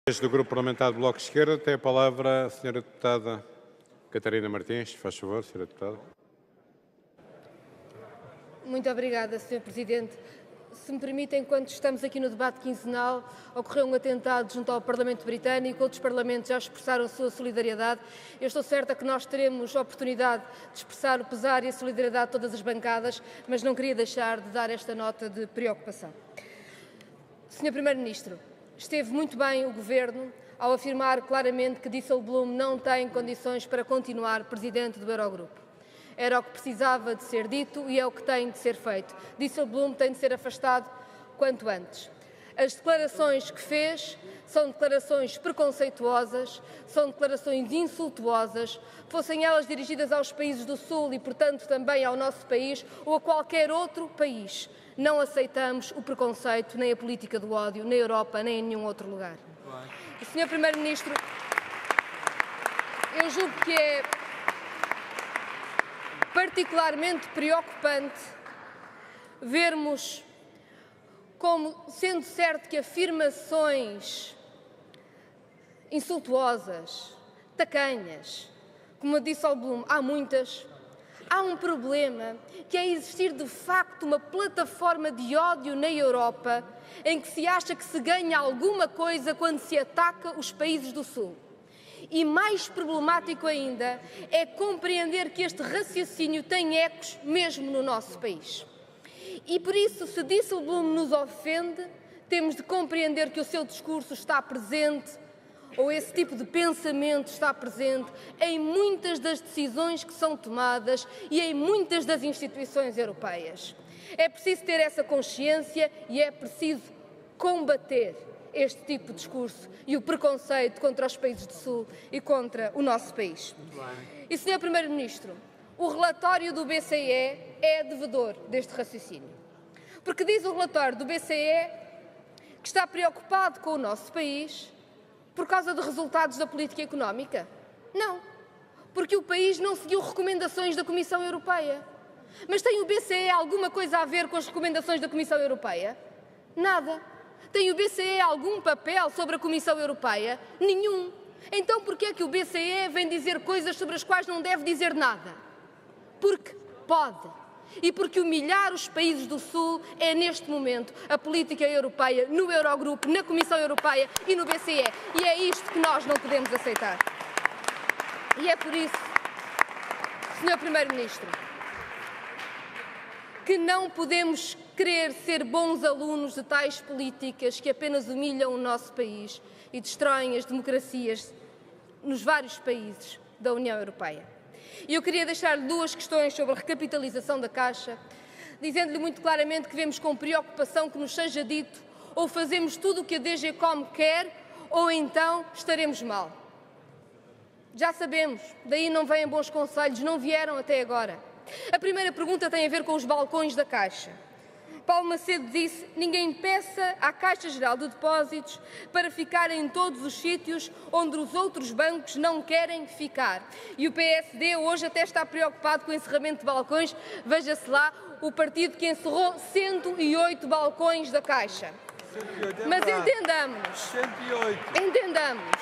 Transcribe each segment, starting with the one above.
Do Grupo Parlamentar do Bloco de Esquerda, tem a palavra a Sra. Deputada Catarina Martins. Faz favor, Sra. Deputada. Muito obrigada, Sr. Presidente. Se me permitem, enquanto estamos aqui no debate quinzenal, ocorreu um atentado junto ao Parlamento Britânico, outros Parlamentos já expressaram a sua solidariedade. Eu estou certa que nós teremos a oportunidade de expressar o pesar e a solidariedade de todas as bancadas, mas não queria deixar de dar esta nota de preocupação. Sr. Primeiro-Ministro, esteve muito bem o Governo ao afirmar claramente que Dijsselbloem não tem condições para continuar Presidente do Eurogrupo. Era o que precisava de ser dito e é o que tem de ser feito. Dijsselbloem tem de ser afastado quanto antes. As declarações que fez são declarações preconceituosas, são declarações insultuosas, fossem elas dirigidas aos países do Sul e, portanto, também ao nosso país ou a qualquer outro país. Não aceitamos o preconceito, nem a política do ódio, na Europa, nem em nenhum outro lugar. E, Sr. Primeiro-Ministro, eu julgo que é particularmente preocupante vermos como, sendo certo que afirmações insultuosas, tacanhas, como a Dijsselbloem, há muitas, há um problema que é existir de facto uma plataforma de ódio na Europa em que se acha que se ganha alguma coisa quando se ataca os países do Sul. E mais problemático ainda é compreender que este raciocínio tem ecos mesmo no nosso país. E por isso, se Dijsselbloem nos ofende, temos de compreender que o seu discurso está presente, ou esse tipo de pensamento está presente em muitas das decisões que são tomadas e em muitas das instituições europeias. É preciso ter essa consciência e é preciso combater este tipo de discurso e o preconceito contra os países do Sul e contra o nosso país. E, Sr. Primeiro-Ministro, o relatório do BCE é devedor deste raciocínio. Porque diz o relatório do BCE que está preocupado com o nosso país por causa de resultados da política económica? Não, porque o país não seguiu recomendações da Comissão Europeia. Mas tem o BCE alguma coisa a ver com as recomendações da Comissão Europeia? Nada. Tem o BCE algum papel sobre a Comissão Europeia? Nenhum. Então por que é que o BCE vem dizer coisas sobre as quais não deve dizer nada? Porque pode. E porque humilhar os países do Sul é, neste momento, a política europeia no Eurogrupo, na Comissão Europeia e no BCE. E é isto que nós não podemos aceitar. E é por isso, Sr. Primeiro-Ministro, que não podemos querer ser bons alunos de tais políticas que apenas humilham o nosso país e destroem as democracias nos vários países da União Europeia. E eu queria deixar-lhe duas questões sobre a recapitalização da Caixa, dizendo-lhe muito claramente que vemos com preocupação que nos seja dito ou fazemos tudo o que a DG Comp quer ou então estaremos mal. Já sabemos, daí não vêm bons conselhos, não vieram até agora. A primeira pergunta tem a ver com os balcões da Caixa. Paulo Macedo disse: ninguém peça à Caixa Geral de Depósitos para ficar em todos os sítios onde os outros bancos não querem ficar. E o PSD hoje até está preocupado com o encerramento de balcões. Veja-se lá, o partido que encerrou 108 balcões da Caixa. 108 Mas entendamos, 108. Entendamos,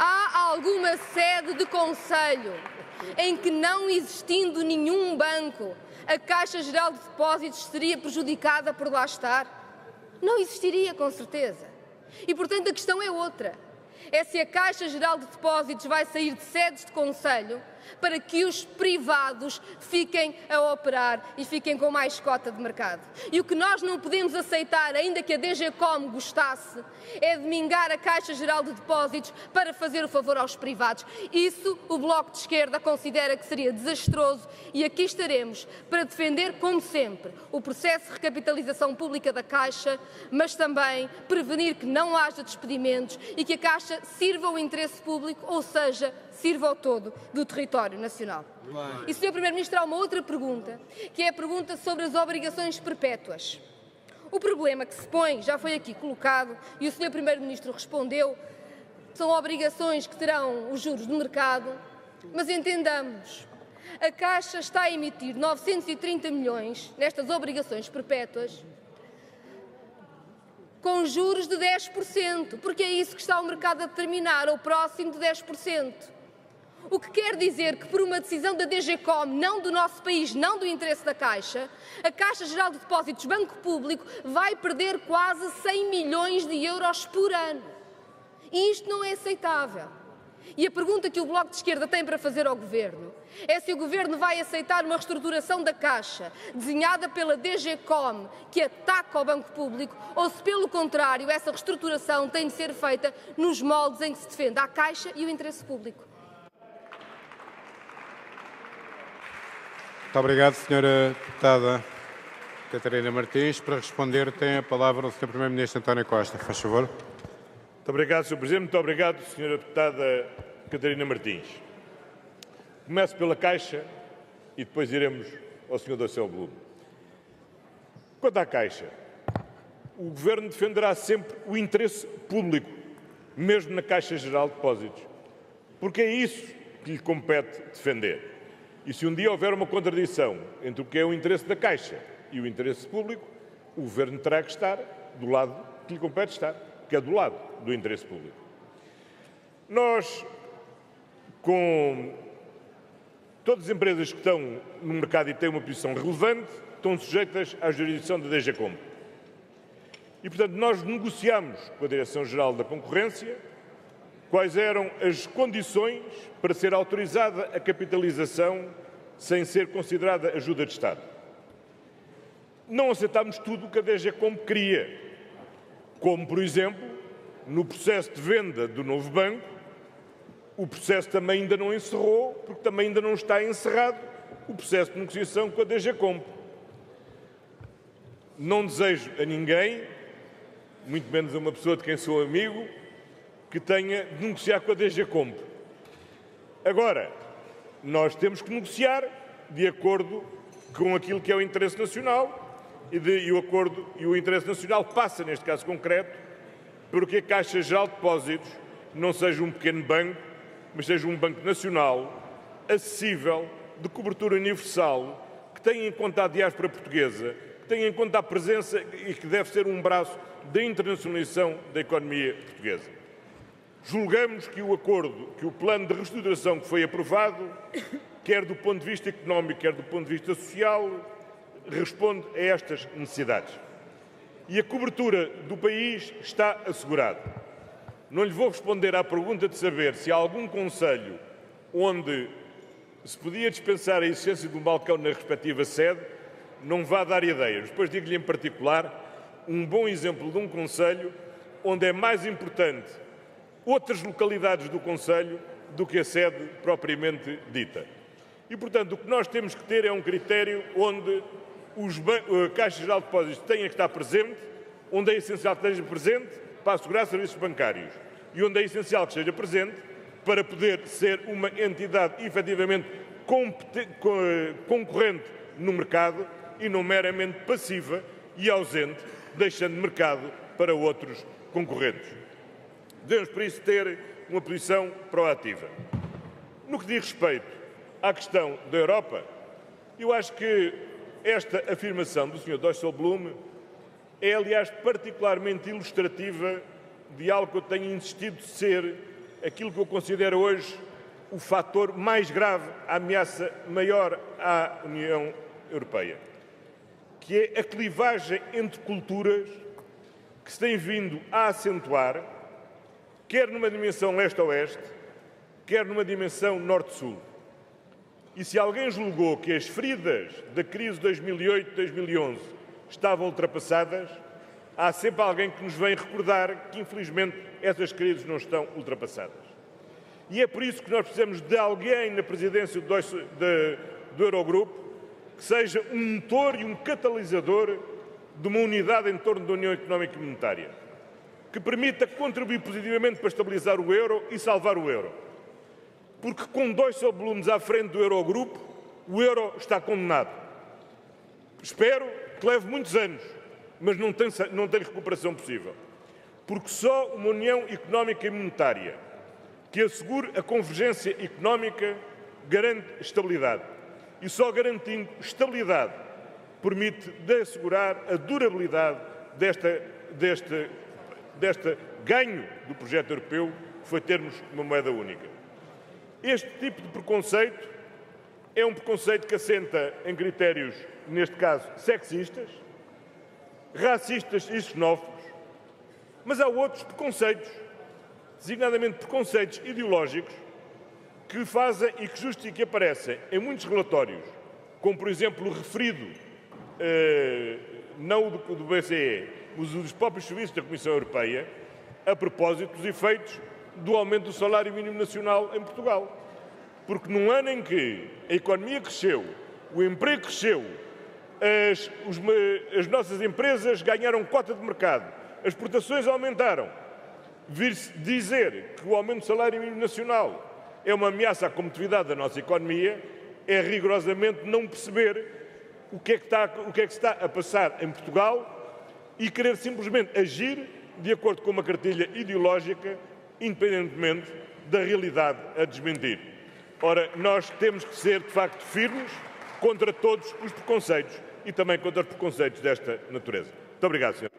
há alguma sede de conselho em que, não existindo nenhum banco, a Caixa Geral de Depósitos seria prejudicada por lá estar? Não existiria, com certeza. E, portanto, a questão é outra. É se a Caixa Geral de Depósitos vai sair de sedes de conselho para que os privados fiquem a operar e fiquem com mais cota de mercado. E o que nós não podemos aceitar, ainda que a DG Comp gostasse, é de mingar a Caixa Geral de Depósitos para fazer o favor aos privados. Isso o Bloco de Esquerda considera que seria desastroso e aqui estaremos para defender, como sempre, o processo de recapitalização pública da Caixa, mas também prevenir que não haja despedimentos e que a Caixa sirva o interesse público, ou seja, sirva ao todo do território nacional. E, Sr. Primeiro-Ministro, há uma outra pergunta, que é a pergunta sobre as obrigações perpétuas. O problema que se põe, já foi aqui colocado, e o Sr. Primeiro-Ministro respondeu, são obrigações que terão os juros do mercado, mas entendamos, a Caixa está a emitir 930 milhões nestas obrigações perpétuas, com juros de 10%, porque é isso que está o mercado a determinar, ou próximo de 10%. O que quer dizer que, por uma decisão da DGCOM, não do nosso país, não do interesse da Caixa, a Caixa Geral de Depósitos Banco Público vai perder quase 100 milhões de euros por ano. E isto não é aceitável. E a pergunta que o Bloco de Esquerda tem para fazer ao Governo é se o Governo vai aceitar uma reestruturação da Caixa desenhada pela DGCOM que ataca o Banco Público ou se, pelo contrário, essa reestruturação tem de ser feita nos moldes em que se defenda a Caixa e o interesse público. Muito obrigado, Sra. Deputada Catarina Martins. Para responder, tem a palavra o Sr. Primeiro-Ministro António Costa. Faz favor. Muito obrigado, Sr. Presidente. Muito obrigado, Sra. Deputada Catarina Martins. Começo pela Caixa e depois iremos ao Sr. Dijsselbloem. Quanto à Caixa, o Governo defenderá sempre o interesse público, mesmo na Caixa Geral de Depósitos, porque é isso que lhe compete defender. E se um dia houver uma contradição entre o que é o interesse da Caixa e o interesse público, o Governo terá que estar do lado que lhe compete estar, que é do lado do interesse público. Nós, com todas as empresas que estão no mercado e têm uma posição relevante, estão sujeitas à jurisdição da DGCOM. E, portanto, nós negociamos com a Direção-Geral da Concorrência quais eram as condições para ser autorizada a capitalização sem ser considerada ajuda de Estado. Não aceitámos tudo o que a DGCOM queria, como, por exemplo, no processo de venda do novo banco, o processo também ainda não encerrou, porque também ainda não está encerrado o processo de negociação com a DGCOM. Não desejo a ninguém, muito menos a uma pessoa de quem sou amigo, que tenha de negociar com a DGCOM. Agora, nós temos que negociar de acordo com aquilo que é o interesse nacional e o interesse nacional passa, neste caso concreto, porque a Caixa Geral de Depósitos não seja um pequeno banco, mas seja um banco nacional, acessível, de cobertura universal, que tenha em conta a diáspora portuguesa, que tenha em conta a presença e que deve ser um braço da internacionalização da economia portuguesa. Julgamos que o plano de reestruturação que foi aprovado, quer do ponto de vista económico, quer do ponto de vista social, responde a estas necessidades. E a cobertura do país está assegurada. Não lhe vou responder à pergunta de saber se há algum concelho onde se podia dispensar a existência de um balcão na respectiva sede, não vá dar ideias. Depois digo-lhe em particular um bom exemplo de um concelho onde é mais importante outras localidades do concelho do que a sede propriamente dita. E, portanto, o que nós temos que ter é um critério onde a Caixa Geral de Depósitos tenha que estar presente, onde é essencial que esteja presente para assegurar serviços bancários e onde é essencial que esteja presente para poder ser uma entidade efetivamente concorrente no mercado e não meramente passiva e ausente, deixando mercado para outros concorrentes. Devemos, por isso, ter uma posição proativa. No que diz respeito à questão da Europa, eu acho que esta afirmação do Sr. Dijsselbloem é, aliás, particularmente ilustrativa de algo que eu tenho insistido ser aquilo que eu considero hoje o fator mais grave, a ameaça maior à União Europeia, que é a clivagem entre culturas que se tem vindo a acentuar, quer numa dimensão leste-oeste, quer numa dimensão norte-sul. E se alguém julgou que as feridas da crise de 2008-2011 estavam ultrapassadas, há sempre alguém que nos vem recordar que, infelizmente, essas crises não estão ultrapassadas. E é por isso que nós precisamos de alguém na presidência do Eurogrupo que seja um motor e um catalisador de uma unidade em torno da União Económica e Monetária, que permita contribuir positivamente para estabilizar o euro e salvar o euro. Porque com Dijsselbloem à frente do Eurogrupo, o euro está condenado. Espero que leve muitos anos, mas não tem recuperação possível. Porque só uma União Económica e Monetária que assegure a convergência económica garante estabilidade. E só garantindo estabilidade permite de assegurar a durabilidade desta deste ganho do projeto europeu, que foi termos uma moeda única. Este tipo de preconceito é um preconceito que assenta em critérios, neste caso, sexistas, racistas e xenófobos, mas há outros preconceitos, designadamente preconceitos ideológicos, que fazem e que aparecem em muitos relatórios, como, por exemplo, o referido, não do BCE, mas dos próprios serviços da Comissão Europeia, a propósito dos efeitos do aumento do salário mínimo nacional em Portugal. Porque num ano em que a economia cresceu, o emprego cresceu, as nossas empresas ganharam cota de mercado, as exportações aumentaram, vir-se dizer que o aumento do salário mínimo nacional é uma ameaça à competitividade da nossa economia, é rigorosamente não perceber o que é que se está a passar em Portugal e querer simplesmente agir de acordo com uma cartilha ideológica, independentemente da realidade a desmentir. Ora, nós temos que ser, de facto, firmes contra todos os preconceitos e também contra os preconceitos desta natureza. Muito obrigado, Sr.